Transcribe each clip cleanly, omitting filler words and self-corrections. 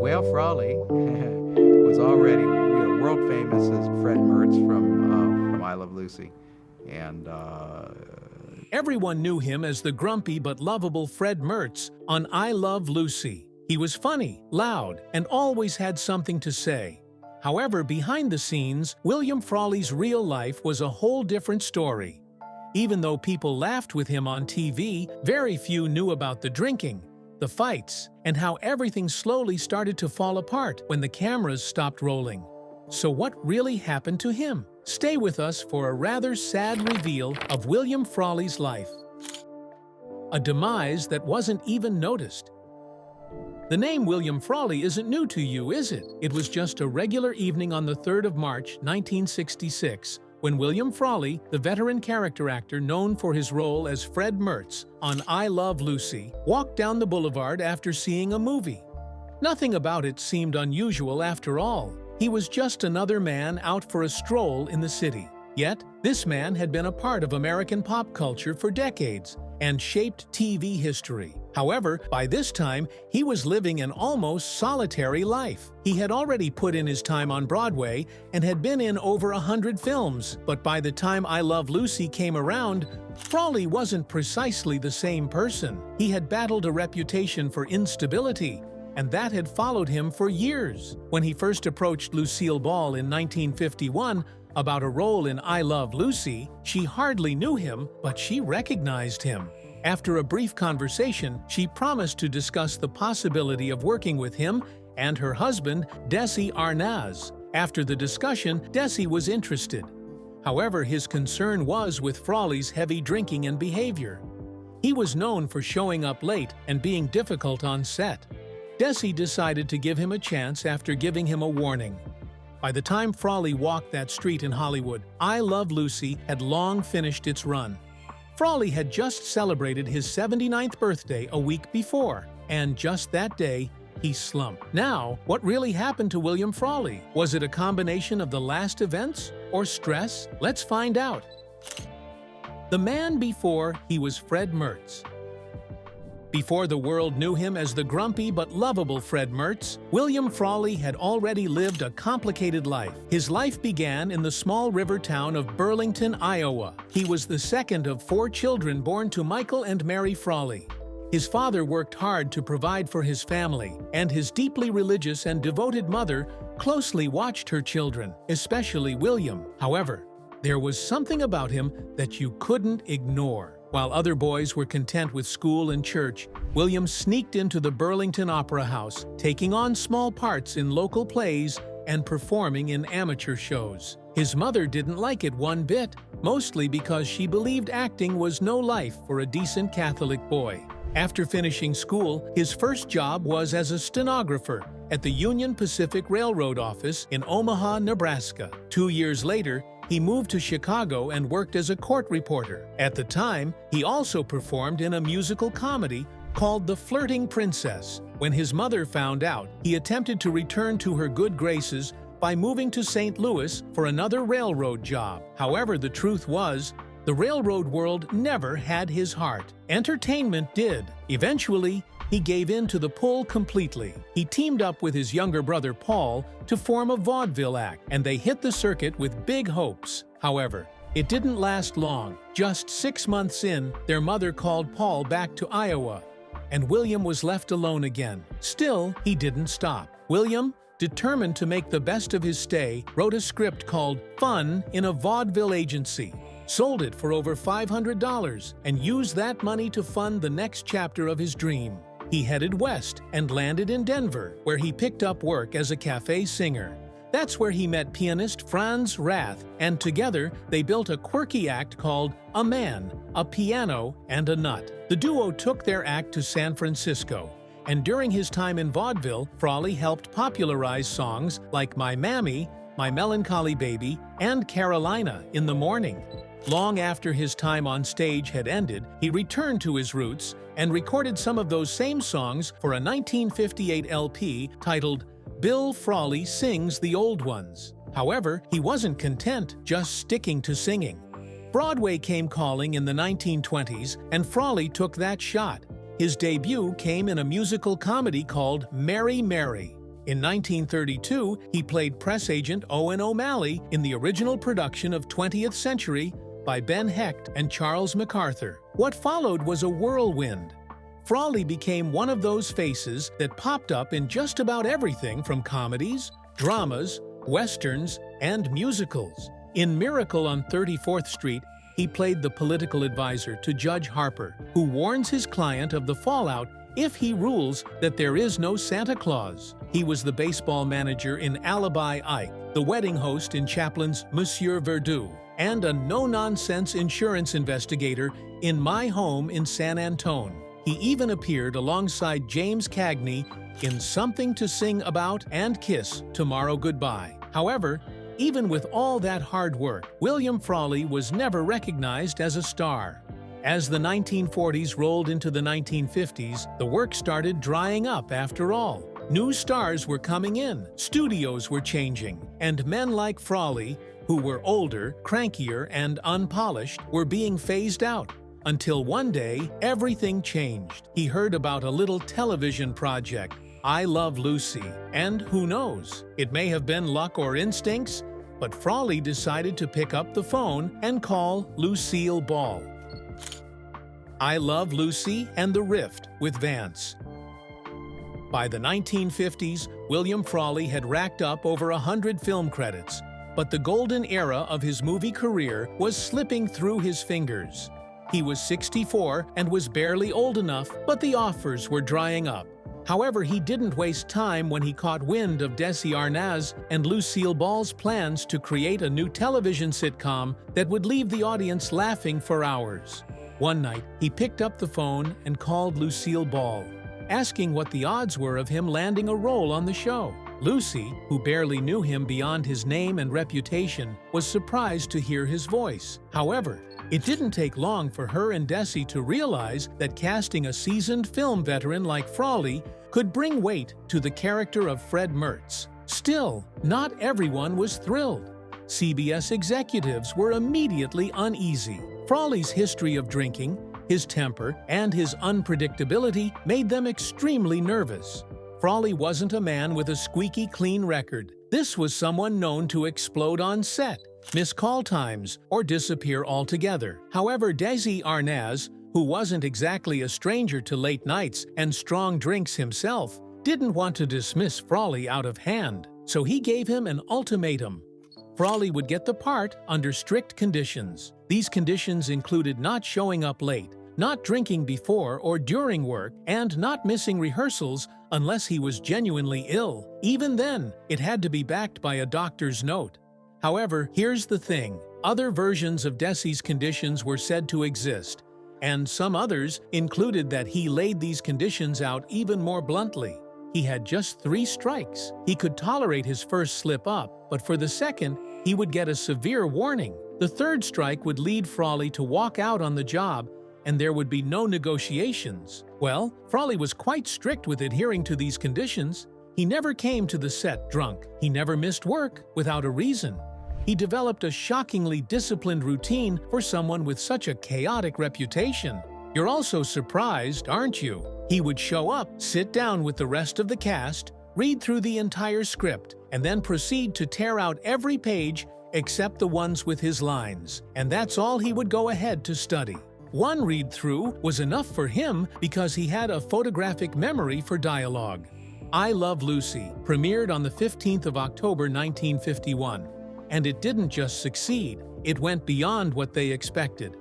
Well, Frawley was already world famous as Fred Mertz from I Love Lucy, and Everyone knew him as the grumpy but lovable Fred Mertz on I Love Lucy. He was funny, loud, and always had something to say. However, behind the scenes, William Frawley's real life was a whole different story. Even though people laughed with him on TV, very few knew about the drinking, the fights, and how everything slowly started to fall apart when the cameras stopped rolling. So what really happened to him? Stay with us for a rather sad reveal of William Frawley's life. A demise that wasn't even noticed. The name William Frawley isn't new to you, is it? It was just a regular evening on the 3rd of March, 1966, when William Frawley, the veteran character actor known for his role as Fred Mertz on I Love Lucy, walked down the boulevard after seeing a movie. Nothing about it seemed unusual after all. He was just another man out for a stroll in the city. Yet, this man had been a part of American pop culture for decades and shaped TV history. However, by this time, he was living an almost solitary life. He had already put in his time on Broadway and had been in over 100 films, but by the time I Love Lucy came around, Frawley wasn't precisely the same person. He had battled a reputation for instability, and that had followed him for years. When he first approached Lucille Ball in 1951 about a role in I Love Lucy, she hardly knew him, but she recognized him. After a brief conversation, she promised to discuss the possibility of working with him and her husband, Desi Arnaz. After the discussion, Desi was interested. However, his concern was with Frawley's heavy drinking and behavior. He was known for showing up late and being difficult on set. Desi decided to give him a chance after giving him a warning. By the time Frawley walked that street in Hollywood, I Love Lucy had long finished its run. Frawley had just celebrated his 79th birthday a week before, and just that day, he slumped. Now, what really happened to William Frawley? Was it a combination of the last events or stress? Let's find out. The man before he was Fred Mertz. Before the world knew him as the grumpy but lovable Fred Mertz, William Frawley had already lived a complicated life. His life began in the small river town of Burlington, Iowa. He was the second of 4 children born to Michael and Mary Frawley. His father worked hard to provide for his family, and his deeply religious and devoted mother closely watched her children, especially William. However, there was something about him that you couldn't ignore. While other boys were content with school and church, William sneaked into the Burlington Opera House, taking on small parts in local plays and performing in amateur shows. His mother didn't like it one bit, mostly because she believed acting was no life for a decent Catholic boy. After finishing school, his first job was as a stenographer at the Union Pacific Railroad office in Omaha, Nebraska. 2 years later, he moved to Chicago and worked as a court reporter. At the time, he also performed in a musical comedy called The Flirting Princess. When his mother found out, he attempted to return to her good graces by moving to St. Louis for another railroad job. However, the truth was, the railroad world never had his heart. Entertainment did. Eventually, he gave in to the pull completely. He teamed up with his younger brother Paul to form a vaudeville act, and they hit the circuit with big hopes. However, it didn't last long. Just 6 months in, their mother called Paul back to Iowa, and William was left alone again. Still, he didn't stop. William, determined to make the best of his stay, wrote a script called Fun in a Vaudeville Agency, sold it for over $500, and used that money to fund the next chapter of his dream. He headed west and landed in Denver, where he picked up work as a cafe singer. That's where he met pianist Franz Rath, and together they built a quirky act called A Man, a Piano, and a Nut. The duo took their act to San Francisco, and during his time in vaudeville, Frawley helped popularize songs like My Mammy, My Melancholy Baby, and Carolina in the Morning. Long after his time on stage had ended, he returned to his roots and recorded some of those same songs for a 1958 LP titled Bill Frawley Sings the Old Ones. However, he wasn't content just sticking to singing. Broadway came calling in the 1920s, and Frawley took that shot. His debut came in a musical comedy called Mary Mary. In 1932, he played press agent Owen O'Malley in the original production of 20th Century by Ben Hecht and Charles MacArthur. What followed was a whirlwind. Frawley became one of those faces that popped up in just about everything from comedies, dramas, westerns, and musicals. In Miracle on 34th Street, he played the political advisor to Judge Harper, who warns his client of the fallout if he rules that there is no Santa Claus. He was the baseball manager in Alibi Ike, the wedding host in Chaplin's Monsieur Verdoux, and a no-nonsense insurance investigator in My Home in San Antone. He even appeared alongside James Cagney in Something to Sing About and Kiss Tomorrow Goodbye. However, even with all that hard work, William Frawley was never recognized as a star. As the 1940s rolled into the 1950s, the work started drying up after all. New stars were coming in, studios were changing, and men like Frawley, who were older, crankier, and unpolished, were being phased out. Until one day, everything changed. He heard about a little television project, I Love Lucy, and who knows, it may have been luck or instincts, but Frawley decided to pick up the phone and call Lucille Ball. I Love Lucy and the Rift with Vance. By the 1950s, William Frawley had racked up over 100 film credits, but the golden era of his movie career was slipping through his fingers. He was 64 and was barely old enough, but the offers were drying up. However, he didn't waste time when he caught wind of Desi Arnaz and Lucille Ball's plans to create a new television sitcom that would leave the audience laughing for hours. One night, he picked up the phone and called Lucille Ball, asking what the odds were of him landing a role on the show. Lucy, who barely knew him beyond his name and reputation, was surprised to hear his voice. However, it didn't take long for her and Desi to realize that casting a seasoned film veteran like Frawley could bring weight to the character of Fred Mertz. Still, not everyone was thrilled. CBS executives were immediately uneasy. Frawley's history of drinking, his temper, and his unpredictability made them extremely nervous. Frawley wasn't a man with a squeaky clean record. This was someone known to explode on set, miss call times, or disappear altogether. However, Desi Arnaz, who wasn't exactly a stranger to late nights and strong drinks himself, didn't want to dismiss Frawley out of hand, so he gave him an ultimatum. Frawley would get the part under strict conditions. These conditions included not showing up late, not drinking before or during work, and not missing rehearsals unless he was genuinely ill. Even then, it had to be backed by a doctor's note. However, here's the thing. Other versions of Desi's conditions were said to exist, and some others included that he laid these conditions out even more bluntly. He had just 3 strikes. He could tolerate his first slip-up, but for the second, he would get a severe warning. The 3rd strike would lead Frawley to walk out on the job, and there would be no negotiations. Well, Frawley was quite strict with adhering to these conditions. He never came to the set drunk. He never missed work without a reason. He developed a shockingly disciplined routine for someone with such a chaotic reputation. You're also surprised, aren't you? He would show up, sit down with the rest of the cast, read through the entire script, and then proceed to tear out every page except the ones with his lines. And that's all he would go ahead to study. One read-through was enough for him because he had a photographic memory for dialogue. I Love Lucy premiered on the 15th of October 1951. And it didn't just succeed, it went beyond what they expected.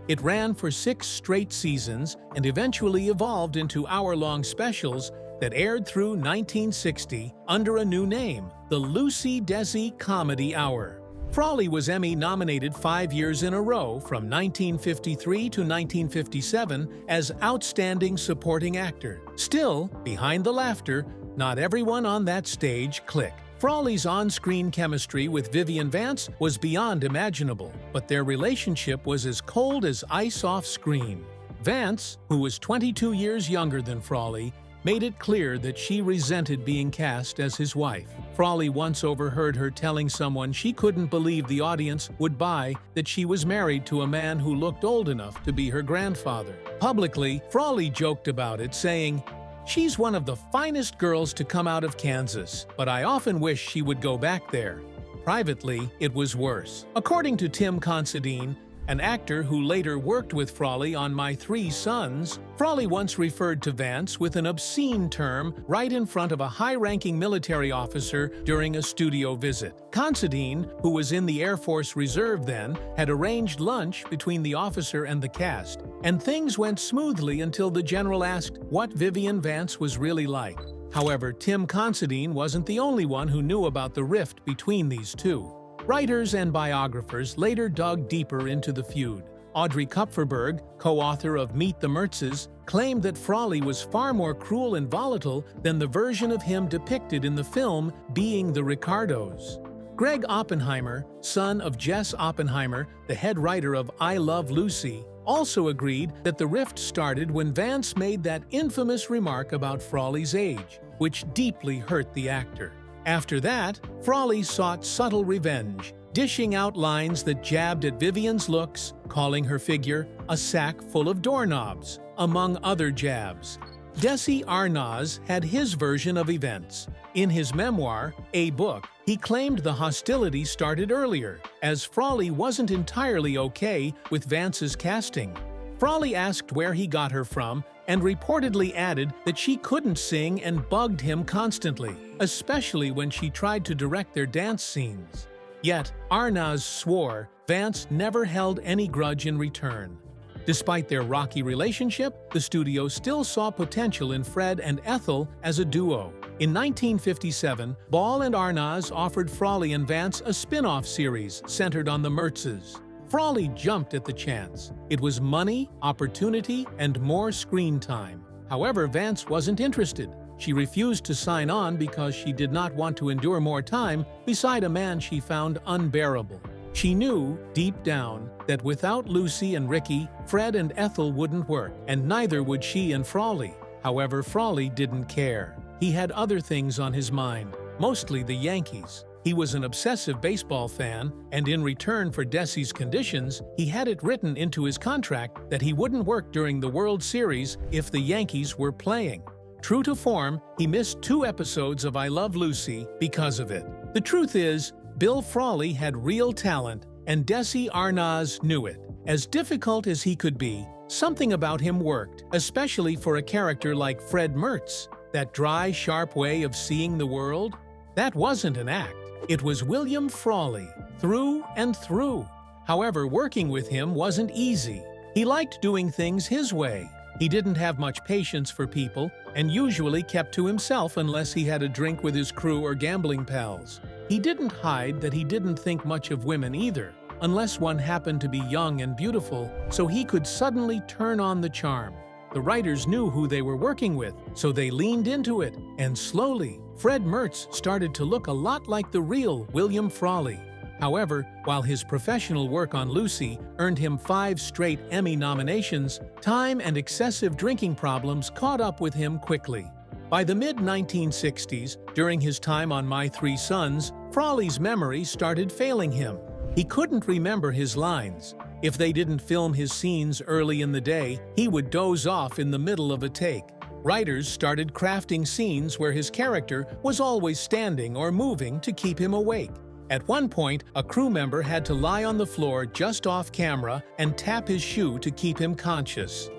It ran for 6 straight seasons and eventually evolved into hour-long specials that aired through 1960 under a new name, the Lucy Desi Comedy Hour. Frawley was Emmy-nominated 5 years in a row from 1953 to 1957 as Outstanding Supporting Actor. Still, behind the laughter, not everyone on that stage clicked. Frawley's on-screen chemistry with Vivian Vance was beyond imaginable, but their relationship was as cold as ice off-screen. Vance, who was 22 years younger than Frawley, made it clear that she resented being cast as his wife. Frawley once overheard her telling someone she couldn't believe the audience would buy that she was married to a man who looked old enough to be her grandfather. Publicly, Frawley joked about it, saying, "She's one of the finest girls to come out of Kansas, but I often wish she would go back there." Privately, it was worse. According to Tim Considine, an actor who later worked with Frawley on My Three Sons, Frawley once referred to Vance with an obscene term right in front of a high-ranking military officer during a studio visit. Considine, who was in the Air Force Reserve then, had arranged lunch between the officer and the cast, and things went smoothly until the general asked what Vivian Vance was really like. However, Tim Considine wasn't the only one who knew about the rift between these two. Writers and biographers later dug deeper into the feud. Audrey Kupferberg, co-author of Meet the Mertzes, claimed that Frawley was far more cruel and volatile than the version of him depicted in the film Being the Ricardos. Greg Oppenheimer, son of Jess Oppenheimer, the head writer of I Love Lucy, also agreed that the rift started when Vance made that infamous remark about Frawley's age, which deeply hurt the actor. After that, Frawley sought subtle revenge, dishing out lines that jabbed at Vivian's looks, calling her figure a sack full of doorknobs, among other jabs. Desi Arnaz had his version of events. In his memoir, A Book, he claimed the hostility started earlier, as Frawley wasn't entirely okay with Vance's casting. Frawley asked where he got her from, and reportedly added that she couldn't sing and bugged him constantly, especially when she tried to direct their dance scenes. Yet, Arnaz swore Vance never held any grudge in return. Despite their rocky relationship, the studio still saw potential in Fred and Ethel as a duo. In 1957, Ball and Arnaz offered Frawley and Vance a spin-off series centered on the Mertzes. Frawley jumped at the chance. It was money, opportunity, and more screen time. However, Vance wasn't interested. She refused to sign on because she did not want to endure more time beside a man she found unbearable. She knew, deep down, that without Lucy and Ricky, Fred and Ethel wouldn't work, and neither would she and Frawley. However, Frawley didn't care. He had other things on his mind, mostly the Yankees. He was an obsessive baseball fan, and in return for Desi's conditions, he had it written into his contract that he wouldn't work during the World Series if the Yankees were playing. True to form, he missed 2 episodes of I Love Lucy because of it. The truth is, Bill Frawley had real talent, and Desi Arnaz knew it. As difficult as he could be, something about him worked, especially for a character like Fred Mertz. That dry, sharp way of seeing the world? That wasn't an act. It was William Frawley, through and through. However, working with him wasn't easy. He liked doing things his way. He didn't have much patience for people, and usually kept to himself unless he had a drink with his crew or gambling pals. He didn't hide that he didn't think much of women either, unless one happened to be young and beautiful, so he could suddenly turn on the charm. The writers knew who they were working with, so they leaned into it, and slowly, Fred Mertz started to look a lot like the real William Frawley. However, while his professional work on Lucy earned him 5 straight Emmy nominations, time and excessive drinking problems caught up with him quickly. By the mid-1960s, during his time on My Three Sons, Frawley's memory started failing him. He couldn't remember his lines. If they didn't film his scenes early in the day, he would doze off in the middle of a take. Writers started crafting scenes where his character was always standing or moving to keep him awake. At one point, a crew member had to lie on the floor just off camera and tap his shoe to keep him conscious.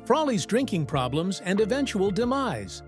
Frawley's drinking problems and eventual demise.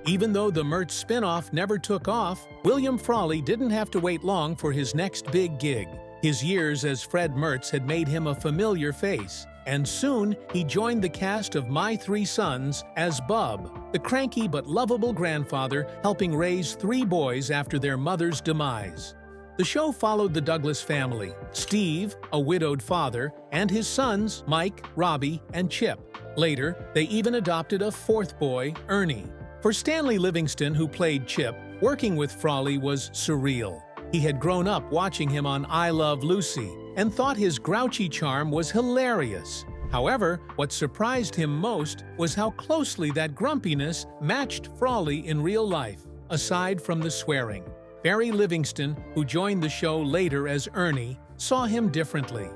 Even though the Mertz spin-off never took off, William Frawley didn't have to wait long for his next big gig. His years as Fred Mertz had made him a familiar face, and soon he joined the cast of My Three Sons as Bub, the cranky but lovable grandfather helping raise 3 boys after their mother's demise. The show followed the Douglas family, Steve, a widowed father, and his sons Mike, Robbie, and Chip. Later, they even adopted a 4th boy, Ernie. For Stanley Livingston, who played Chip, working with Frawley was surreal. He had grown up watching him on I Love Lucy and thought his grouchy charm was hilarious. However, what surprised him most was how closely that grumpiness matched Frawley in real life, aside from the swearing. Barry Livingston, who joined the show later as Ernie, saw him differently.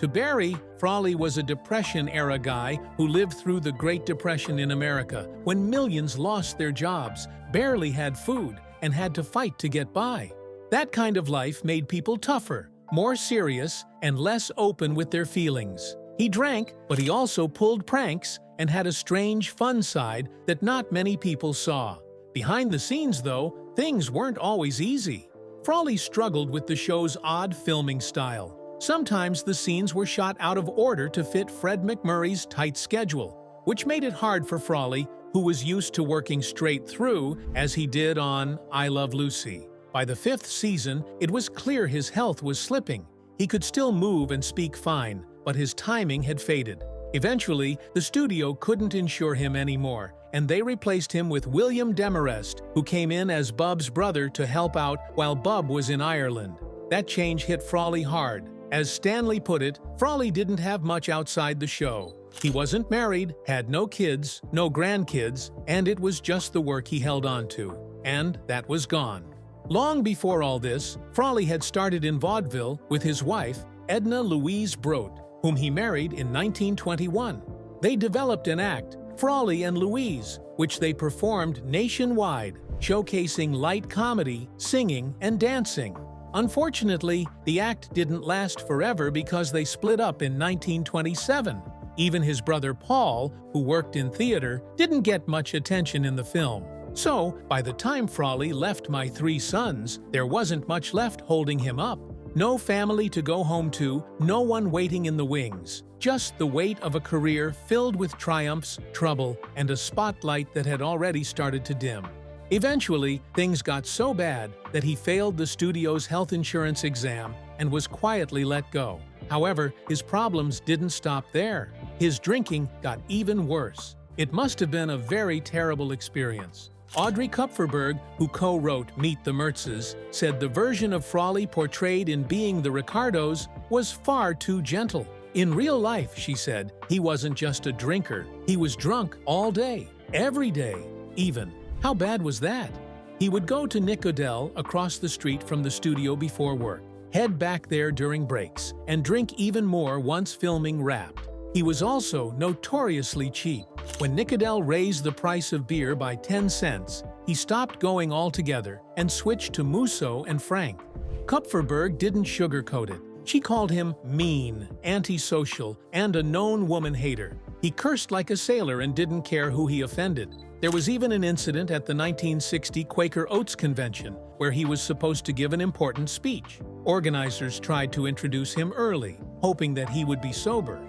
To Barry, Frawley was a Depression-era guy who lived through the Great Depression in America, when millions lost their jobs, barely had food, and had to fight to get by. That kind of life made people tougher, more serious, and less open with their feelings. He drank, but he also pulled pranks and had a strange, fun side that not many people saw. Behind the scenes, though, things weren't always easy. Frawley struggled with the show's odd filming style. Sometimes the scenes were shot out of order to fit Fred MacMurray's tight schedule, which made it hard for Frawley, who was used to working straight through, as he did on I Love Lucy. By the 5th season, it was clear his health was slipping. He could still move and speak fine, but his timing had faded. Eventually, the studio couldn't insure him anymore, and they replaced him with William Demarest, who came in as Bub's brother to help out while Bub was in Ireland. That change hit Frawley hard. As Stanley put it, Frawley didn't have much outside the show. He wasn't married, had no kids, no grandkids, and it was just the work he held on to. And that was gone. Long before all this, Frawley had started in vaudeville with his wife, Edna Louise Brote, whom he married in 1921. They developed an act, Frawley and Louise, which they performed nationwide, showcasing light comedy, singing, and dancing. Unfortunately, the act didn't last forever because they split up in 1927. Even his brother Paul, who worked in theater, didn't get much attention in the film. So, by the time Frawley left My Three Sons, there wasn't much left holding him up. No family to go home to, no one waiting in the wings. Just the weight of a career filled with triumphs, trouble, and a spotlight that had already started to dim. Eventually, things got so bad that he failed the studio's health insurance exam and was quietly let go. However, his problems didn't stop there. His drinking got even worse. It must have been a very terrible experience. Audrey Kupferberg, who co-wrote Meet the Mertzes, said the version of Frawley portrayed in Being the Ricardos was far too gentle. In real life, she said, he wasn't just a drinker. He was drunk all day, every day, even. How bad was that? He would go to Nick Odell across the street from the studio before work, head back there during breaks, and drink even more once filming wrapped. He was also notoriously cheap. When Nick Odell raised the price of beer by 10 cents, he stopped going altogether and switched to Musso and Frank. Kupferberg didn't sugarcoat it. She called him mean, antisocial, and a known woman hater. He cursed like a sailor and didn't care who he offended. There was even an incident at the 1960 Quaker Oats convention where he was supposed to give an important speech. Organizers tried to introduce him early, hoping that he would be sober.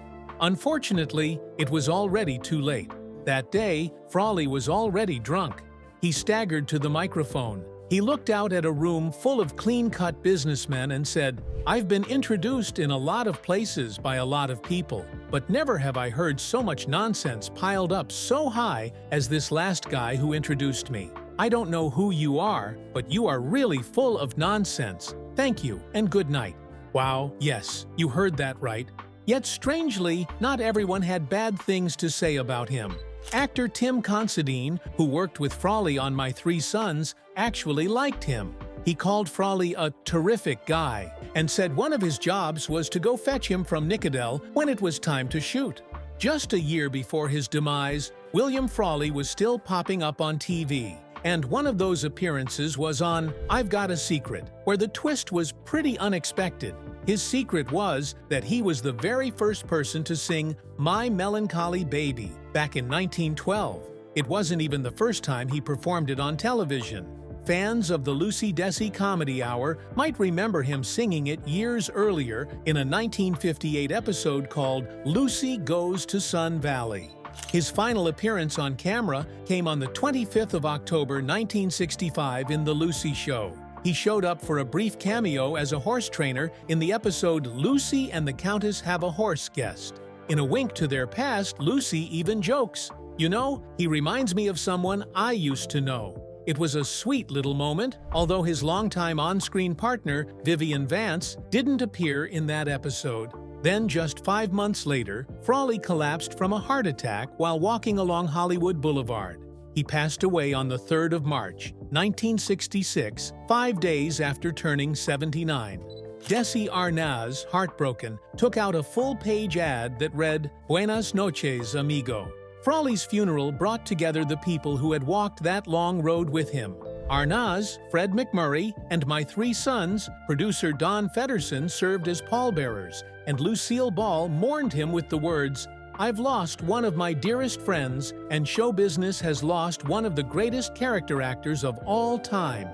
Unfortunately, it was already too late. That day, Frawley was already drunk. He staggered to the microphone. He looked out at a room full of clean-cut businessmen and said, "I've been introduced in a lot of places by a lot of people, but never have I heard so much nonsense piled up so high as this last guy who introduced me. I don't know who you are, but you are really full of nonsense. Thank you, and good night." Wow, yes, you heard that right. Yet strangely, not everyone had bad things to say about him. Actor Tim Considine, who worked with Frawley on My Three Sons, actually liked him. He called Frawley a terrific guy and said one of his jobs was to go fetch him from Nick Odell when it was time to shoot. Just a year before his demise, William Frawley was still popping up on TV, and one of those appearances was on I've Got a Secret, where the twist was pretty unexpected. His secret was that he was the very first person to sing My Melancholy Baby back in 1912. It wasn't even the first time he performed it on television. Fans of the Lucy Desi Comedy Hour might remember him singing it years earlier in a 1958 episode called Lucy Goes to Sun Valley. His final appearance on camera came on the 25th of October 1965 in The Lucy Show. He showed up for a brief cameo as a horse trainer in the episode Lucy and the Countess Have a Horse Guest. In a wink to their past, Lucy even jokes, "You know, he reminds me of someone I used to know." It was a sweet little moment, although his longtime on-screen partner, Vivian Vance, didn't appear in that episode. Then, just 5 months later, Frawley collapsed from a heart attack while walking along Hollywood Boulevard. He passed away on the 3rd of March, 1966, 5 days after turning 79. Desi Arnaz, heartbroken, took out a full-page ad that read, "Buenas noches, amigo." Frawley's funeral brought together the people who had walked that long road with him. Arnaz, Fred McMurray, and my 3 sons, producer Don Fedderson, served as pallbearers, and Lucille Ball mourned him with the words, "I've lost one of my dearest friends, and show business has lost one of the greatest character actors of all time."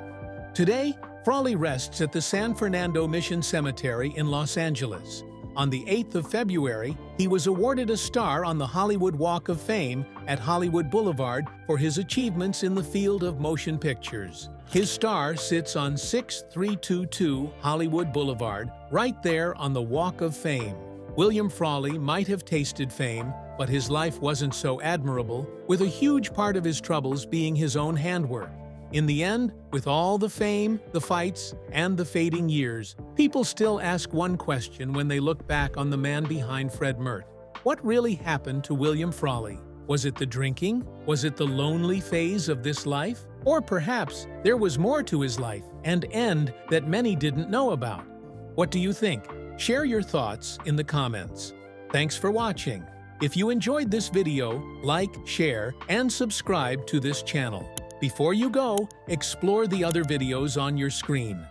Today, Frawley rests at the San Fernando Mission Cemetery in Los Angeles. On the 8th of February, he was awarded a star on the Hollywood Walk of Fame at Hollywood Boulevard for his achievements in the field of motion pictures. His star sits on 6322 Hollywood Boulevard, right there on the Walk of Fame. William Frawley might have tasted fame, but his life wasn't so admirable, with a huge part of his troubles being his own handwork. In the end, with all the fame, the fights, and the fading years, people still ask one question when they look back on the man behind Fred Mertz. What really happened to William Frawley? Was it the drinking? Was it the lonely phase of this life? Or perhaps there was more to his life and end that many didn't know about? What do you think? Share your thoughts in the comments. Thanks for watching. If you enjoyed this video, like, share, and subscribe to this channel. Before you go, explore the other videos on your screen.